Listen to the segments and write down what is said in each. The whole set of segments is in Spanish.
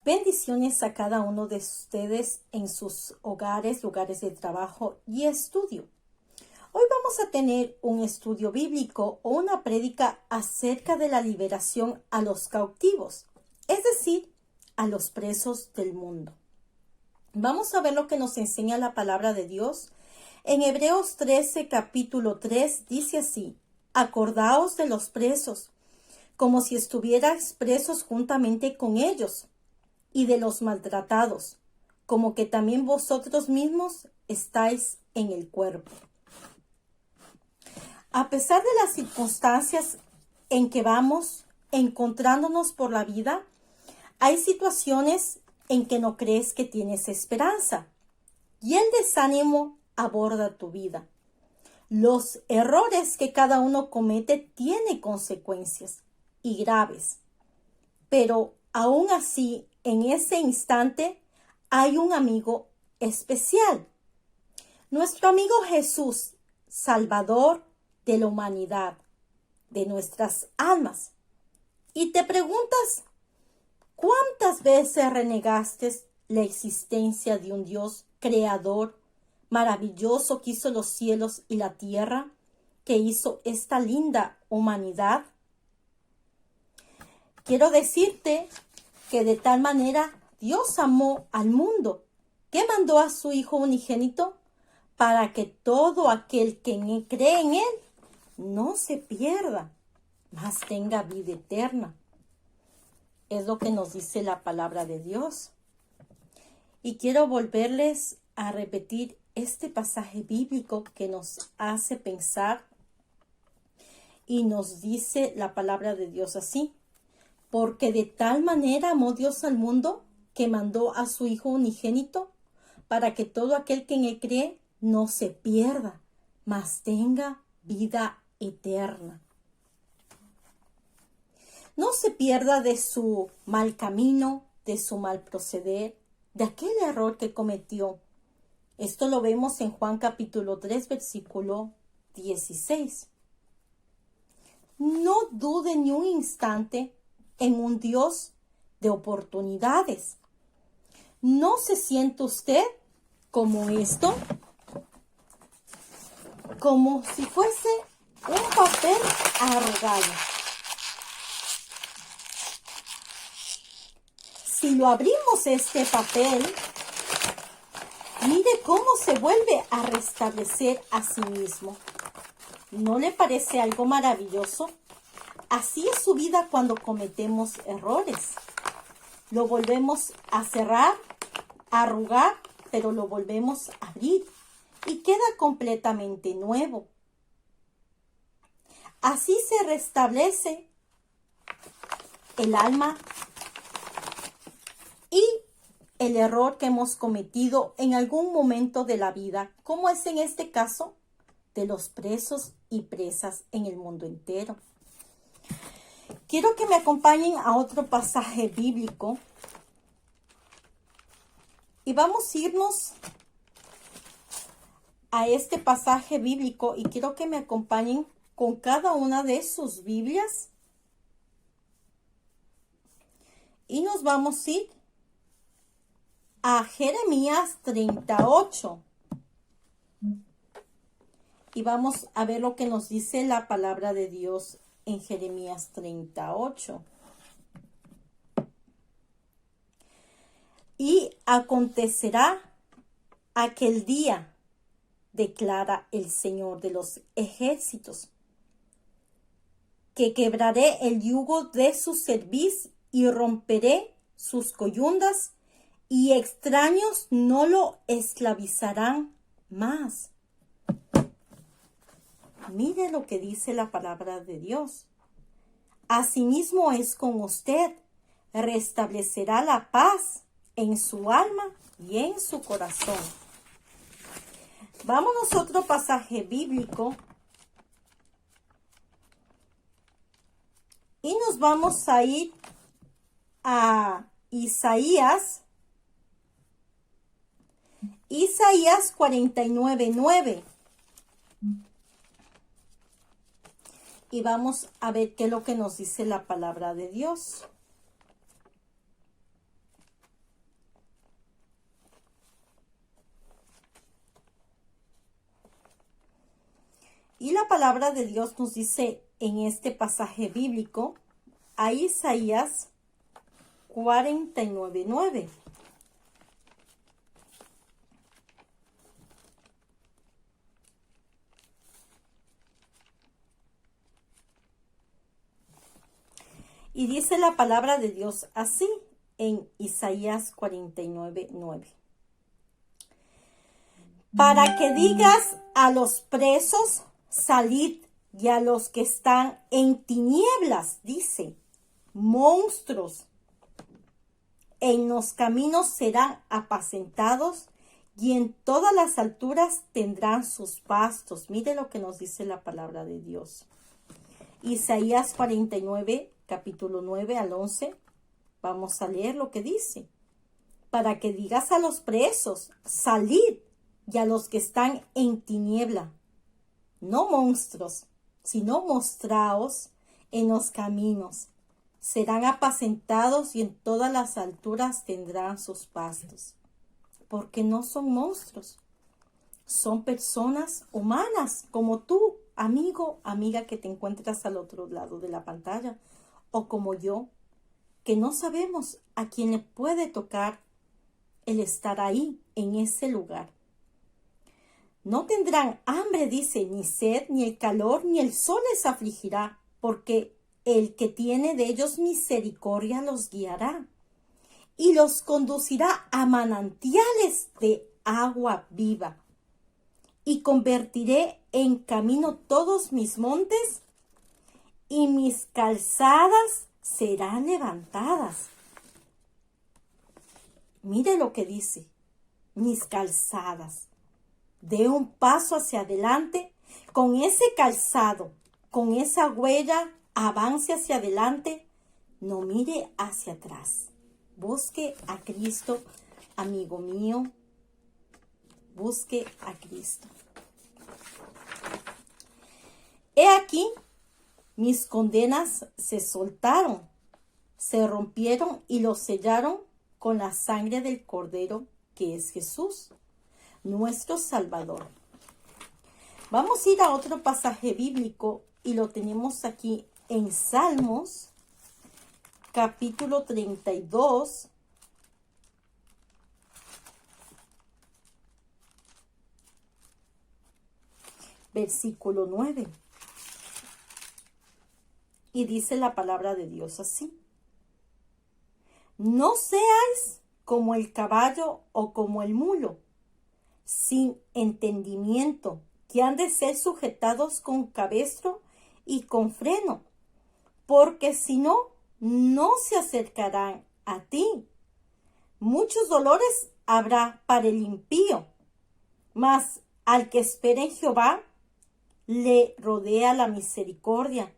Bendiciones a cada uno de ustedes en sus hogares, lugares de trabajo y estudio. Hoy vamos a tener un estudio bíblico o una prédica acerca de la liberación a los cautivos, es decir, a los presos del mundo. Vamos a ver lo que nos enseña la palabra de Dios. En Hebreos 13, capítulo 3, dice así: Acordaos de los presos, como si estuvierais presos juntamente con ellos, y de los maltratados, como que también vosotros mismos estáis en el cuerpo. A pesar de las circunstancias en que vamos encontrándonos por la vida, hay situaciones en que no crees que tienes esperanza y el desánimo aborda tu vida. Los errores que cada uno comete tienen consecuencias y graves, pero aún así, en ese instante hay un amigo especial. Nuestro amigo Jesús, Salvador de la humanidad, de nuestras almas. Y te preguntas, ¿cuántas veces renegaste la existencia de un Dios creador, maravilloso, que hizo los cielos y la tierra, que hizo esta linda humanidad? Quiero decirte que de tal manera Dios amó al mundo, que mandó a su Hijo unigénito para que todo aquel que cree en Él no se pierda, mas tenga vida eterna. Es lo que nos dice la palabra de Dios. Y quiero volverles a repetir este pasaje bíblico que nos hace pensar y nos dice la palabra de Dios así: Porque de tal manera amó Dios al mundo que mandó a su Hijo unigénito para que todo aquel que en Él cree no se pierda, mas tenga vida eterna. No se pierda de su mal camino, de su mal proceder, de aquel error que cometió. Esto lo vemos en Juan capítulo 3, versículo 16. No dude ni un instante en un Dios de oportunidades. ¿No se siente usted como esto? Como si fuese un papel arrugado. Si lo abrimos este papel, mire cómo se vuelve a restablecer a sí mismo. ¿No le parece algo maravilloso? Así es su vida cuando cometemos errores. Lo volvemos a cerrar, a arrugar, pero lo volvemos a abrir y queda completamente nuevo. Así se restablece el alma y el error que hemos cometido en algún momento de la vida, como es en este caso de los presos y presas en el mundo entero. Quiero que me acompañen a otro pasaje bíblico y vamos a irnos a este pasaje bíblico y quiero que me acompañen con cada una de sus Biblias y nos vamos a ir a Jeremías 38 y vamos a ver lo que nos dice la palabra de Dios en Jeremías 38. Y acontecerá aquel día, declara el Señor de los ejércitos, que quebraré el yugo de su cerviz y romperé sus coyundas, y extraños no lo esclavizarán más. Mire lo que dice la palabra de Dios. Asimismo es con usted, restablecerá la paz en su alma y en su corazón. Vámonos a otro pasaje bíblico y nos vamos a ir a Isaías 49:9. Y vamos a ver qué es lo que nos dice la palabra de Dios. la palabra de Dios nos dice en este pasaje bíblico, a Isaías 49:9. Y dice la palabra de Dios así en Isaías 49:9. Para que digas a los presos, salid, y a los que están en tinieblas, dice, monstruos, en los caminos serán apacentados, y en todas las alturas tendrán sus pastos. Mire lo que nos dice la palabra de Dios. Isaías 49, capítulo 9 al 11. Vamos a leer lo que dice. Para que digas a los presos, salid, y a los que están en tiniebla, no monstruos, sino mostraos en los caminos. Serán apacentados y en todas las alturas tendrán sus pastos. Porque no son monstruos, son personas humanas como tú, amigo, amiga que te encuentras al otro lado de la pantalla, o como yo, que no sabemos a quién le puede tocar el estar ahí, en ese lugar. No tendrán hambre, dice, ni sed, ni el calor, ni el sol les afligirá, porque el que tiene de ellos misericordia los guiará y los conducirá a manantiales de agua viva. Y convertiré en camino todos mis montes, y mis calzadas serán levantadas. Mire lo que dice, mis calzadas. Dé un paso hacia adelante, con ese calzado, con esa huella, avance hacia adelante, no mire hacia atrás. Busque a Cristo, amigo mío, busque a Cristo. He aquí, mis condenas se soltaron, se rompieron y los sellaron con la sangre del Cordero, que es Jesús, nuestro Salvador. Vamos a ir a otro pasaje bíblico y lo tenemos aquí en Salmos, capítulo 32, versículo 9. Y dice la palabra de Dios así: no seáis como el caballo o como el mulo, sin entendimiento, que han de ser sujetados con cabestro y con freno, porque si no, no se acercarán a ti. Muchos dolores habrá para el impío, mas al que espera en Jehová, le rodea la misericordia.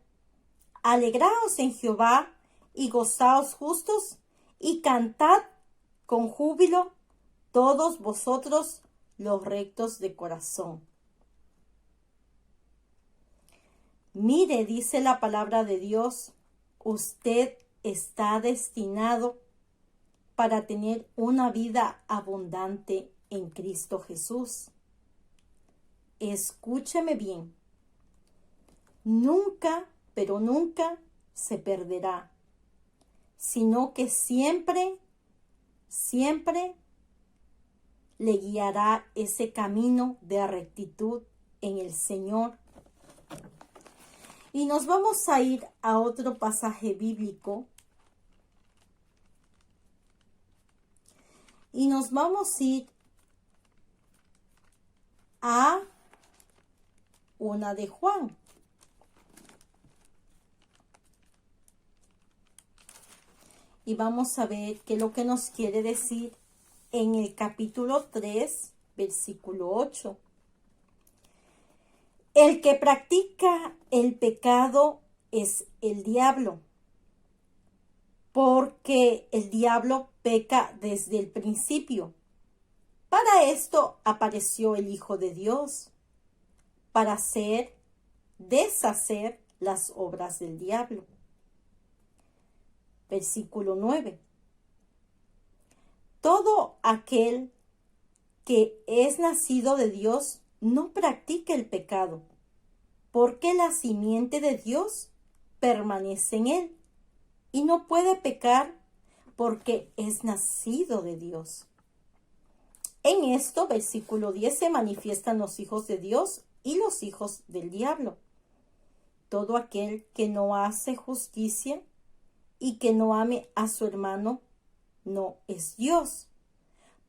Alegraos en Jehová y gozaos justos, y cantad con júbilo todos vosotros los rectos de corazón. Mire, dice la palabra de Dios, usted está destinado para tener una vida abundante en Cristo Jesús. Escúcheme bien. Nunca, pero nunca se perderá, sino que siempre, siempre le guiará ese camino de rectitud en el Señor. Y nos vamos a ir a otro pasaje bíblico. Y nos vamos a ir a una de Juan. Y vamos a ver qué es lo que nos quiere decir en el capítulo 3, versículo 8. El que practica el pecado es el diablo, porque el diablo peca desde el principio. Para esto apareció el Hijo de Dios, para deshacer las obras del diablo. Versículo 9. Todo aquel que es nacido de Dios no practica el pecado, porque la simiente de Dios permanece en él y no puede pecar porque es nacido de Dios. En esto, versículo 10, se manifiestan los hijos de Dios y los hijos del diablo. Todo aquel que no hace justicia y que no ame a su hermano no es Dios.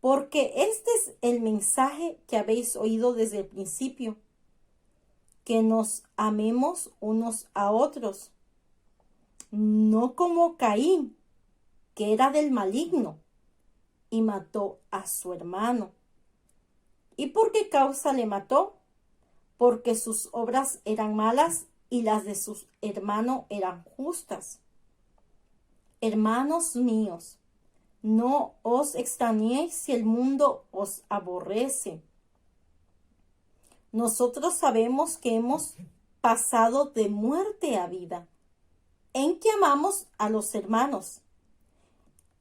Porque este es el mensaje que habéis oído desde el principio, que nos amemos unos a otros, no como Caín, que era del maligno y mató a su hermano. ¿Y por qué causa le mató? Porque sus obras eran malas y las de su hermano eran justas. Hermanos míos, no os extrañéis si el mundo os aborrece. Nosotros sabemos que hemos pasado de muerte a vida, en que amamos a los hermanos.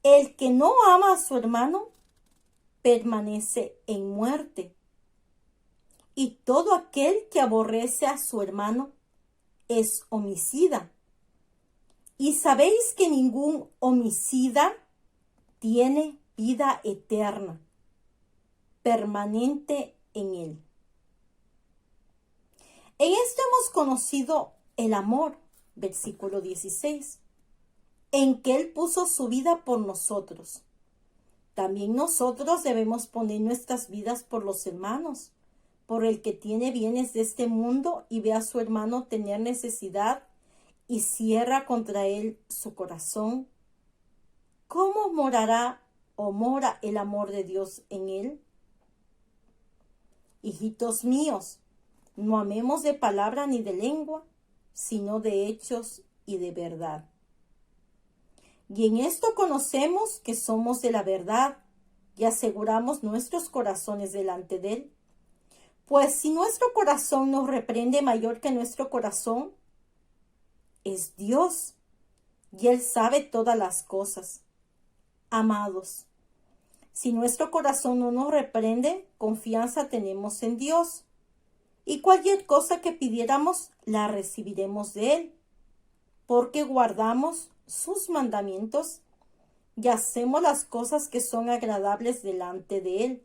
El que no ama a su hermano permanece en muerte. Y todo aquel que aborrece a su hermano es homicida. Y sabéis que ningún homicida tiene vida eterna, permanente en él. En esto hemos conocido el amor, versículo 16, en que Él puso su vida por nosotros. También nosotros debemos poner nuestras vidas por los hermanos, por el que tiene bienes de este mundo y ve a su hermano tener necesidad y cierra contra él su corazón. ¿Cómo morará o mora el amor de Dios en él? Hijitos míos, no amemos de palabra ni de lengua, sino de hechos y de verdad. Y en esto conocemos que somos de la verdad y aseguramos nuestros corazones delante de Él. Pues si nuestro corazón nos reprende mayor que nuestro corazón, es Dios, y Él sabe todas las cosas. Amados, si nuestro corazón no nos reprende, confianza tenemos en Dios, y cualquier cosa que pidiéramos, la recibiremos de Él, porque guardamos sus mandamientos y hacemos las cosas que son agradables delante de Él.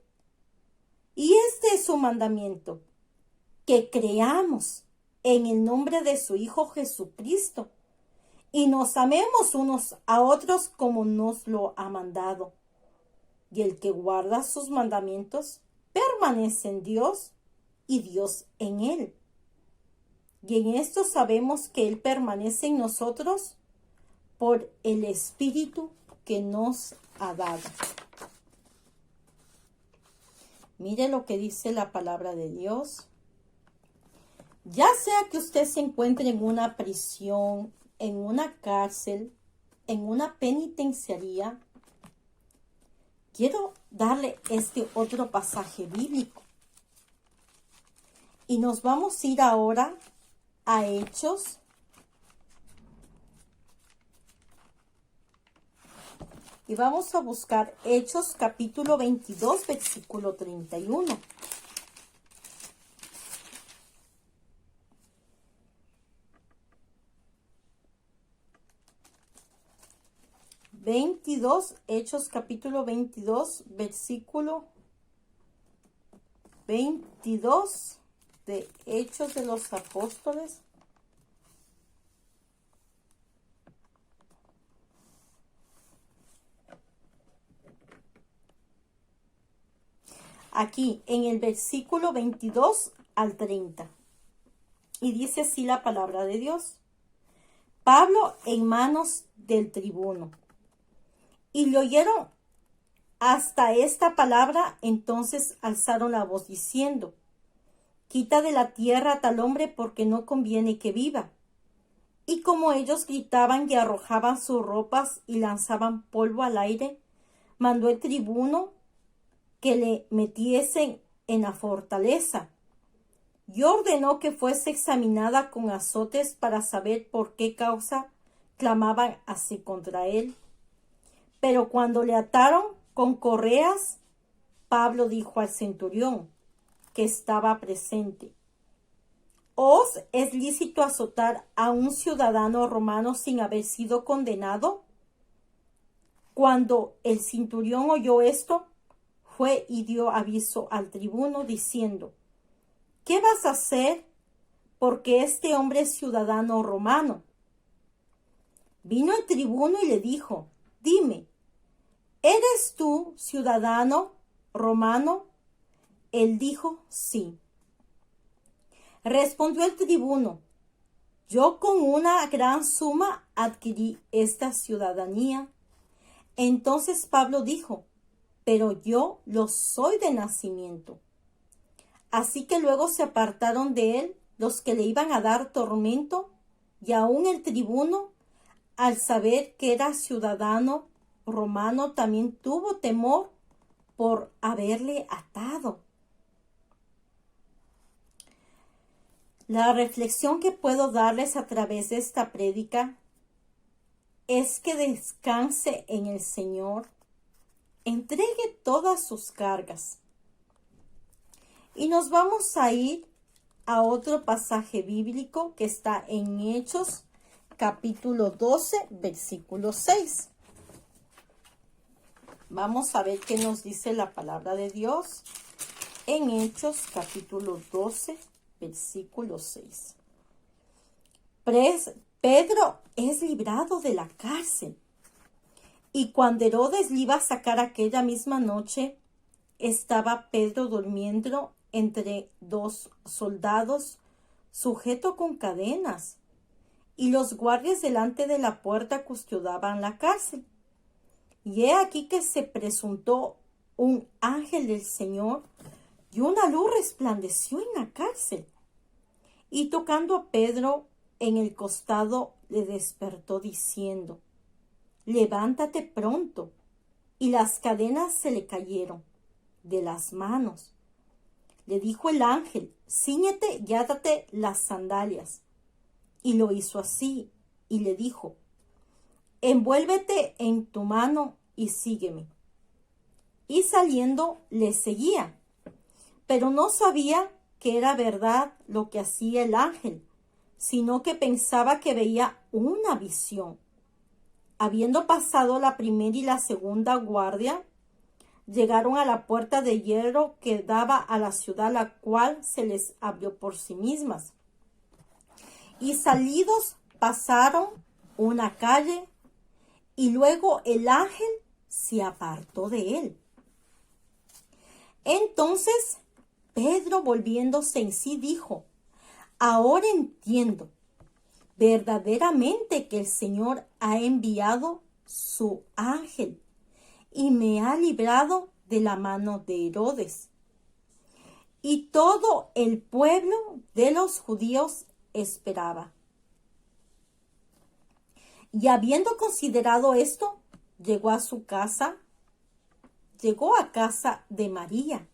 Y este es su mandamiento, que creamos en el nombre de su Hijo Jesucristo y nos amemos unos a otros como nos lo ha mandado. Y el que guarda sus mandamientos permanece en Dios y Dios en él. Y en esto sabemos que Él permanece en nosotros por el Espíritu que nos ha dado. Mire lo que dice la palabra de Dios. Ya sea que usted se encuentre en una prisión, en una cárcel, en una penitenciaría, quiero darle este otro pasaje bíblico. Y nos vamos a ir ahora a Hechos. Y vamos a buscar Hechos capítulo 22, versículo 31. Hechos capítulo 22, versículo 22 de Hechos de los Apóstoles. Aquí en el versículo 22 al 30. Y dice así la palabra de Dios. Pablo en manos del tribuno. Y le oyeron hasta esta palabra, entonces alzaron la voz diciendo: quita de la tierra a tal hombre, porque no conviene que viva. Y como ellos gritaban y arrojaban sus ropas y lanzaban polvo al aire, mandó el tribuno que le metiesen en la fortaleza y ordenó que fuese examinada con azotes para saber por qué causa clamaban así contra él. Pero cuando le ataron con correas, Pablo dijo al centurión que estaba presente: ¿Os es lícito azotar a un ciudadano romano sin haber sido condenado? Cuando el centurión oyó esto, fue y dio aviso al tribuno diciendo: ¿qué vas a hacer? Porque este hombre es ciudadano romano. Vino el tribuno y le dijo: dime, ¿eres tú ciudadano romano? Él dijo: sí. Respondió el tribuno: yo con una gran suma adquirí esta ciudadanía. Entonces Pablo dijo: pero yo lo soy de nacimiento. Así que luego se apartaron de él los que le iban a dar tormento, y aún el tribuno, al saber que era ciudadano romano, también tuvo temor por haberle atado. La reflexión que puedo darles a través de esta prédica es que descanse en el Señor, entregue todas sus cargas. Y nos vamos a ir a otro pasaje bíblico que está en Hechos, capítulo 12, versículo 6. Vamos a ver qué nos dice la palabra de Dios en Hechos, capítulo 12, versículo 6. Pedro es librado de la cárcel. Y cuando Herodes le iba a sacar aquella misma noche, estaba Pedro durmiendo entre dos soldados, sujeto con cadenas, y los guardias delante de la puerta custodiaban la cárcel. Y he aquí que se presentó un ángel del Señor, y una luz resplandeció en la cárcel. Y tocando a Pedro en el costado, le despertó diciendo: levántate pronto. Y las cadenas se le cayeron de las manos. Le dijo el ángel: cíñete y átate las sandalias. Y lo hizo así, y le dijo: envuélvete en tu mano y sígueme. Y saliendo le seguía, pero no sabía que era verdad lo que hacía el ángel, sino que pensaba que veía una visión. Habiendo pasado la primera y la segunda guardia, llegaron a la puerta de hierro que daba a la ciudad, la cual se les abrió por sí mismas. Y salidos pasaron una calle, y luego el ángel se apartó de él. Entonces Pedro, volviéndose en sí, dijo: ahora entiendo verdaderamente que el Señor ha enviado su ángel y me ha librado de la mano de Herodes. Y todo el pueblo de los judíos esperaba. Y habiendo considerado esto, llegó a casa de María,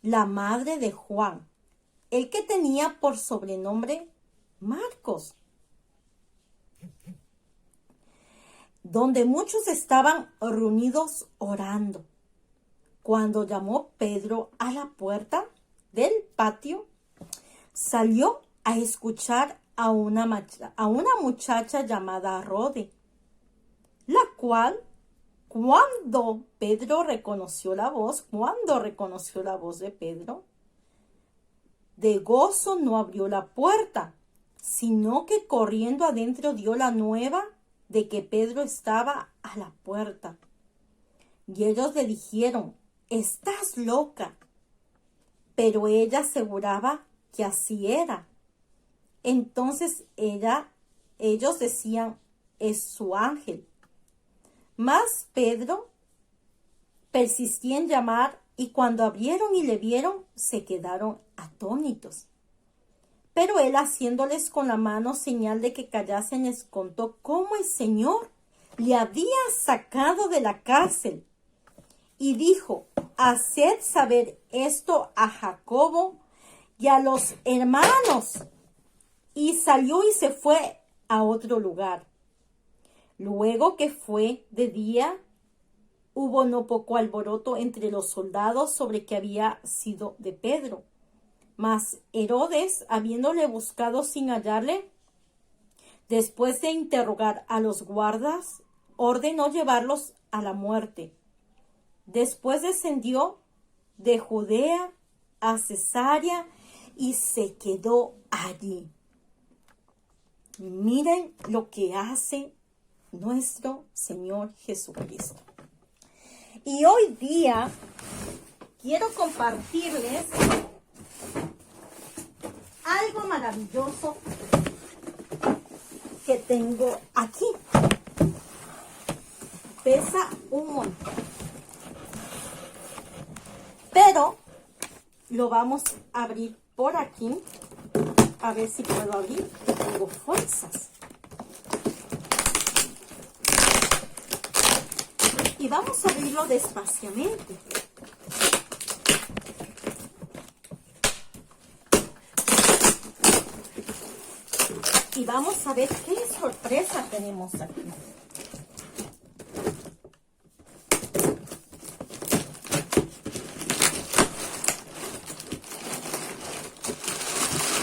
la madre de Juan, el que tenía por sobrenombre Marcos, donde muchos estaban reunidos orando. Cuando llamó Pedro a la puerta del patio, salió a escuchar a una muchacha llamada Rode, la cual, cuando reconoció la voz de Pedro, de gozo no abrió la puerta, sino que corriendo adentro dio la nueva de que Pedro estaba a la puerta. Y ellos le dijeron: estás loca. Pero ella aseguraba que así era. Entonces ellos decían: es su ángel. Mas Pedro persistía en llamar, y cuando abrieron y le vieron, se quedaron atónitos. Pero él, haciéndoles con la mano señal de que callasen, les contó cómo el Señor le había sacado de la cárcel. Y dijo: haced saber esto a Jacobo y a los hermanos. Y salió y se fue a otro lugar. Luego que fue de día, hubo no poco alboroto entre los soldados sobre que había sido de Pedro. Mas Herodes, habiéndole buscado sin hallarle, después de interrogar a los guardas, ordenó llevarlos a la muerte. Después descendió de Judea a Cesarea y se quedó allí. Miren lo que hace nuestro Señor Jesucristo. Y hoy día quiero compartirles algo maravilloso que tengo aquí. Pesa un montón, pero lo vamos a abrir por aquí, a ver si puedo abrir, que tengo fuerzas. Y vamos a abrirlo despaciamente. Y vamos a ver qué sorpresa tenemos aquí.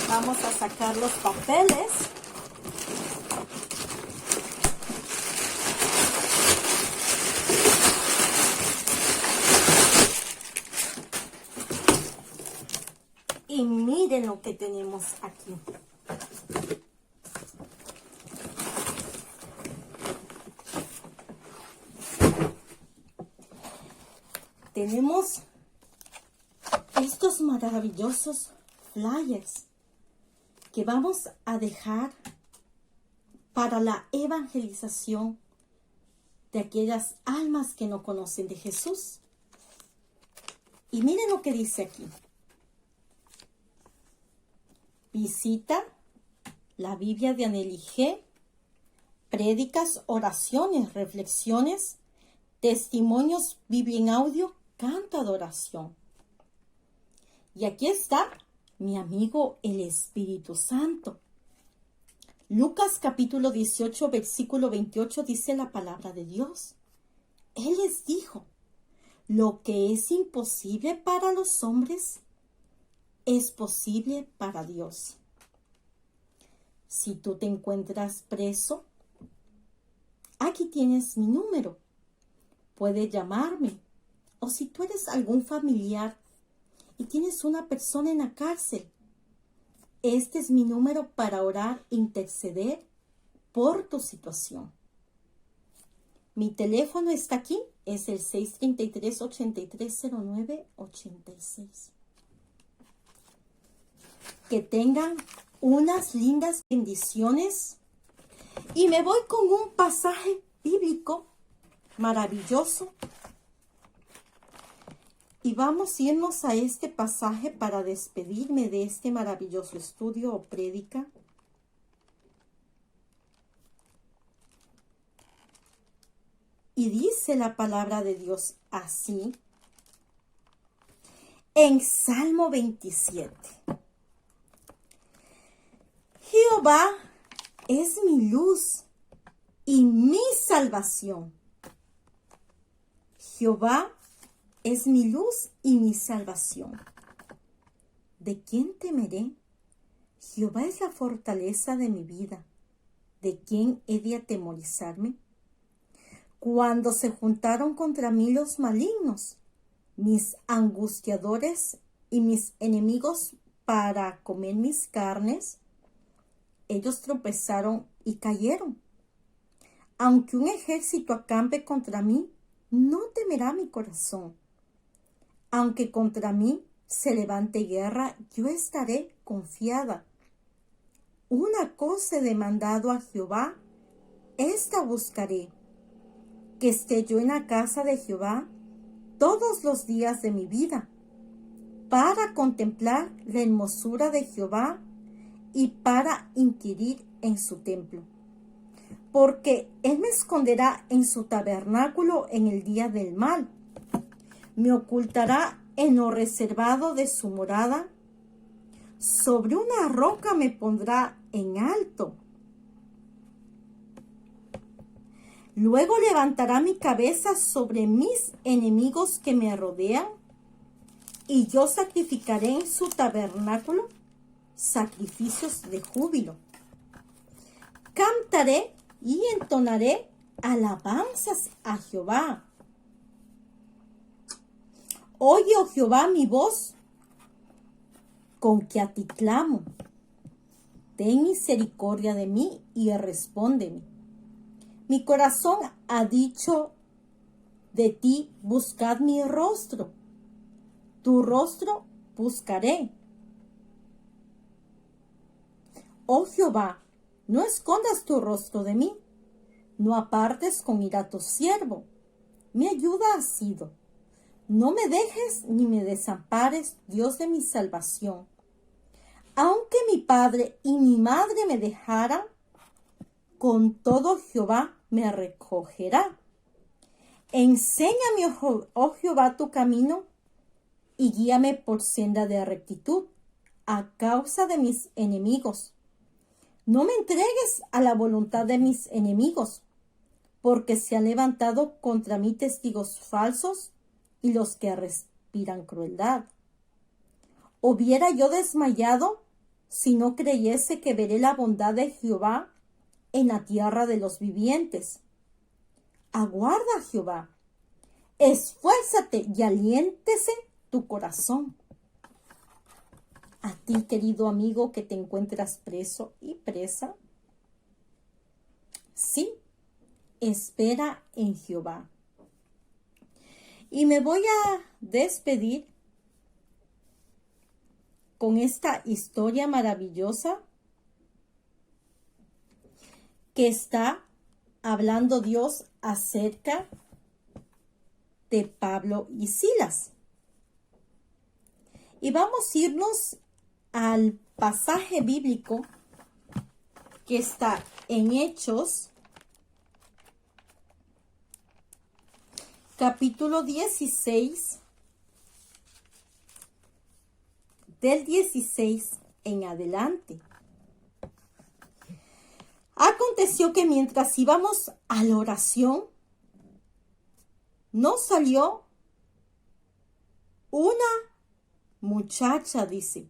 Vamos a sacar los papeles. Y miren lo que tenemos aquí. Tenemos estos maravillosos flyers que vamos a dejar para la evangelización de aquellas almas que no conocen de Jesús. Y miren lo que dice aquí. Visita la Biblia de Anneli G. Prédicas, oraciones, reflexiones, testimonios, Biblia en audio, canto, adoración. Y aquí está mi amigo el Espíritu Santo. Lucas capítulo 18, versículo 28 dice la palabra de Dios. Él les dijo, lo que es imposible para los hombres es posible para Dios. Si tú te encuentras preso, aquí tienes mi número. Puedes llamarme. O si tú eres algún familiar y tienes una persona en la cárcel, este es mi número para orar, interceder por tu situación. Mi teléfono está aquí, es el 633-8309-86. Que tengan unas lindas bendiciones. Y me voy con un pasaje bíblico maravilloso. Y vamos a irnos a este pasaje para despedirme de este maravilloso estudio o prédica. Y dice la palabra de Dios así, en Salmo 27. Jehová es mi luz y mi salvación. Jehová es mi luz y mi salvación. ¿De quién temeré? Jehová es la fortaleza de mi vida. ¿De quién he de atemorizarme? Cuando se juntaron contra mí los malignos, mis angustiadores y mis enemigos para comer mis carnes, ellos tropezaron y cayeron. Aunque un ejército acampe contra mí, no temerá mi corazón. Aunque contra mí se levante guerra, yo estaré confiada. Una cosa he demandado a Jehová, esta buscaré, que esté yo en la casa de Jehová todos los días de mi vida, para contemplar la hermosura de Jehová y para inquirir en su templo. Porque él me esconderá en su tabernáculo en el día del mal. Me ocultará en lo reservado de su morada. Sobre una roca me pondrá en alto. Luego levantará mi cabeza sobre mis enemigos que me rodean. y yo sacrificaré en su tabernáculo sacrificios de júbilo. Cantaré y entonaré alabanzas a Jehová. Oye, oh Jehová, mi voz, con que a ti clamo. Ten misericordia de mí y respóndeme. Mi corazón ha dicho de ti, buscad mi rostro. Tu rostro buscaré. Oh Jehová, no escondas tu rostro de mí. No apartes con ira tu siervo. Mi ayuda has sido. No me dejes ni me desampares, Dios de mi salvación. Aunque mi padre y mi madre me dejaran, con todo Jehová me recogerá. Enséñame, oh Jehová, tu camino y guíame por senda de rectitud a causa de mis enemigos. No me entregues a la voluntad de mis enemigos, porque se han levantado contra mí testigos falsos y los que respiran crueldad. Hubiera yo desmayado si no creyese que veré la bondad de Jehová en la tierra de los vivientes. Aguarda, Jehová, esfuérzate y aliéntese tu corazón. A ti, querido amigo, que te encuentras preso y presa, sí, espera en Jehová. Y me voy a despedir con esta historia maravillosa que está hablando Dios acerca de Pablo y Silas. Y vamos a irnos al pasaje bíblico que está en Hechos, capítulo 16, del 16 en adelante. Aconteció que mientras íbamos a la oración, nos salió una muchacha, dice,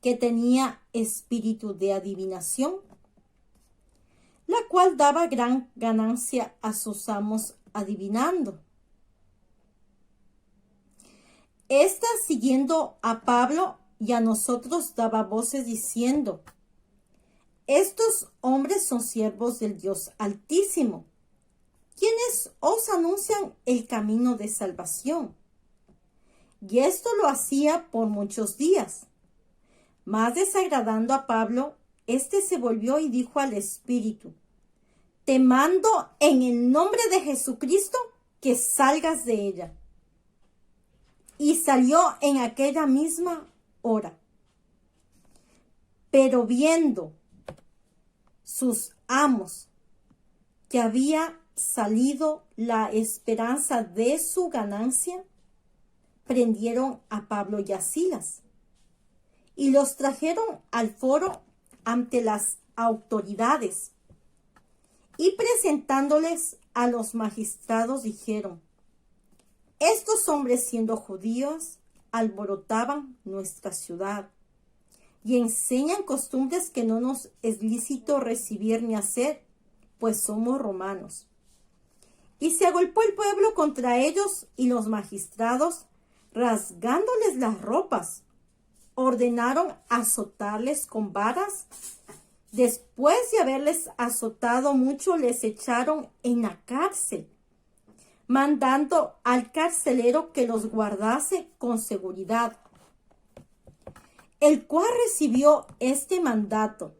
que tenía espíritu de adivinación, la cual daba gran ganancia a sus amos adivinando. Esta, siguiendo a Pablo y a nosotros, daba voces diciendo: estos hombres son siervos del Dios Altísimo, quienes os anuncian el camino de salvación. Y esto lo hacía por muchos días. Mas desagradando a Pablo, éste se volvió y dijo al Espíritu: te mando en el nombre de Jesucristo que salgas de ella. Y salió en aquella misma hora. Pero viendo sus amos que había salido la esperanza de su ganancia, prendieron a Pablo y a Silas y los trajeron al foro ante las autoridades, y presentándoles a los magistrados dijeron: estos hombres, siendo judíos, alborotaban nuestra ciudad y enseñan costumbres que no nos es lícito recibir ni hacer, pues somos romanos. Y se agolpó el pueblo contra ellos, y los magistrados, rasgándoles las ropas, ordenaron azotarles con varas. Después de haberles azotado mucho, les echaron en la cárcel, mandando al carcelero que los guardase con seguridad, el cual recibió este mandato.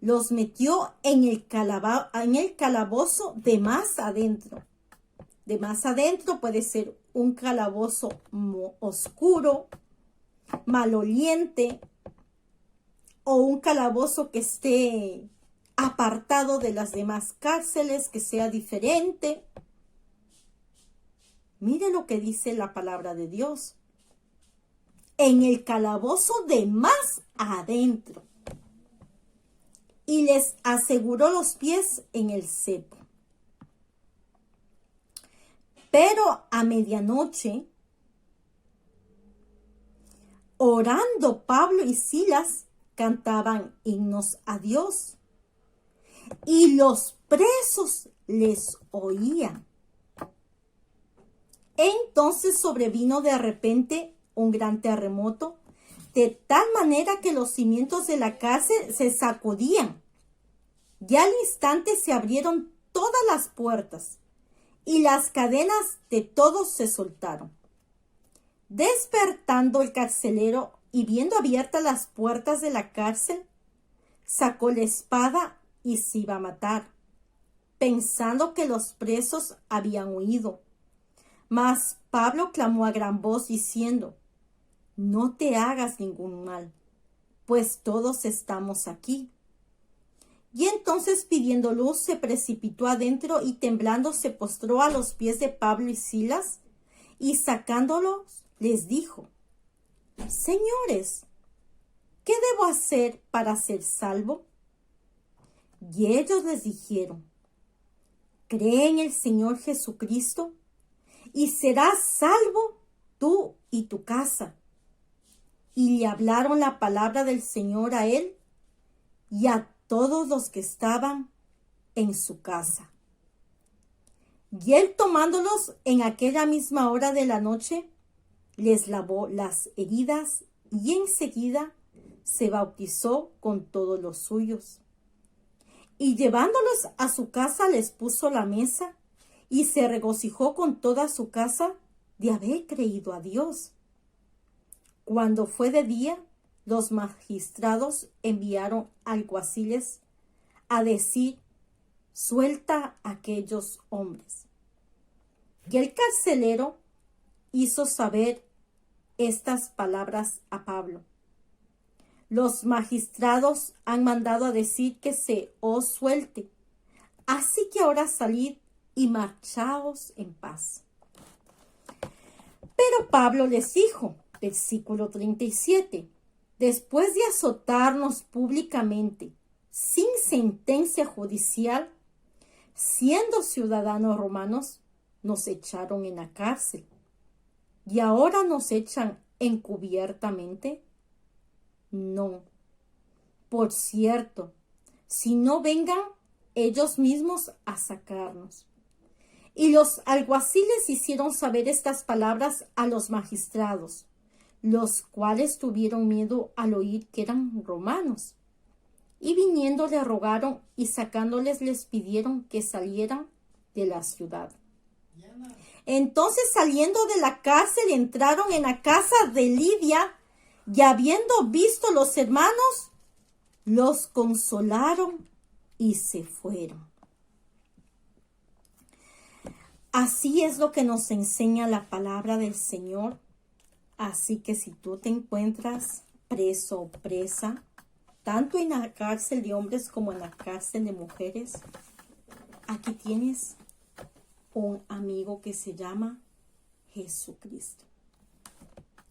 Los metió en el calabozo de más adentro. De más adentro puede ser un calabozo oscuro, maloliente, o un calabozo que esté apartado de las demás cárceles, que sea diferente. Mire lo que dice la palabra de Dios. En el calabozo de más adentro. Y les aseguró los pies en el cepo. Pero a medianoche orando Pablo y Silas, cantaban himnos a Dios. Y los presos les oían. Entonces sobrevino de repente un gran terremoto, de tal manera que los cimientos de la cárcel se sacudían. Y al instante se abrieron todas las puertas, y las cadenas de todos se soltaron. Despertando el carcelero y viendo abiertas las puertas de la cárcel, sacó la espada y se iba a matar, pensando que los presos habían huido. Mas Pablo clamó a gran voz diciendo: no te hagas ningún mal, pues todos estamos aquí. Y entonces, pidiendo luz, se precipitó adentro y temblando se postró a los pies de Pablo y Silas, y sacándolos les dijo: Señores, ¿qué debo hacer para ser salvo? Y ellos les dijeron: cree en el Señor Jesucristo y serás salvo tú y tu casa. Y le hablaron la palabra del Señor a él y a todos los que estaban en su casa. Y él, tomándolos en aquella misma hora de la noche, les lavó las heridas y enseguida se bautizó con todos los suyos. Y llevándolos a su casa les puso la mesa y se regocijó con toda su casa de haber creído a Dios. Cuando fue de día, los magistrados enviaron alguaciles a decir: suelta a aquellos hombres. Y el carcelero hizo saber estas palabras a Pablo: los magistrados han mandado a decir que se os suelte, así que ahora salid y marchaos en paz. Pero Pablo les dijo, versículo 37, después de azotarnos públicamente, sin sentencia judicial, siendo ciudadanos romanos, nos echaron en la cárcel. ¿Y ahora nos echan encubiertamente? No. Por cierto, si no vengan ellos mismos a sacarnos. Y los alguaciles hicieron saber estas palabras a los magistrados, los cuales tuvieron miedo al oír que eran romanos. Y viniendo le rogaron y sacándoles les pidieron que salieran de la ciudad. Entonces, saliendo de la cárcel, entraron en la casa de Lidia y habiendo visto los hermanos, los consolaron y se fueron. Así es lo que nos enseña la palabra del Señor. Así que si tú te encuentras preso o presa, tanto en la cárcel de hombres como en la cárcel de mujeres, aquí tienes un amigo que se llama Jesucristo.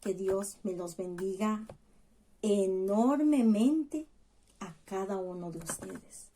Que Dios me los bendiga enormemente a cada uno de ustedes.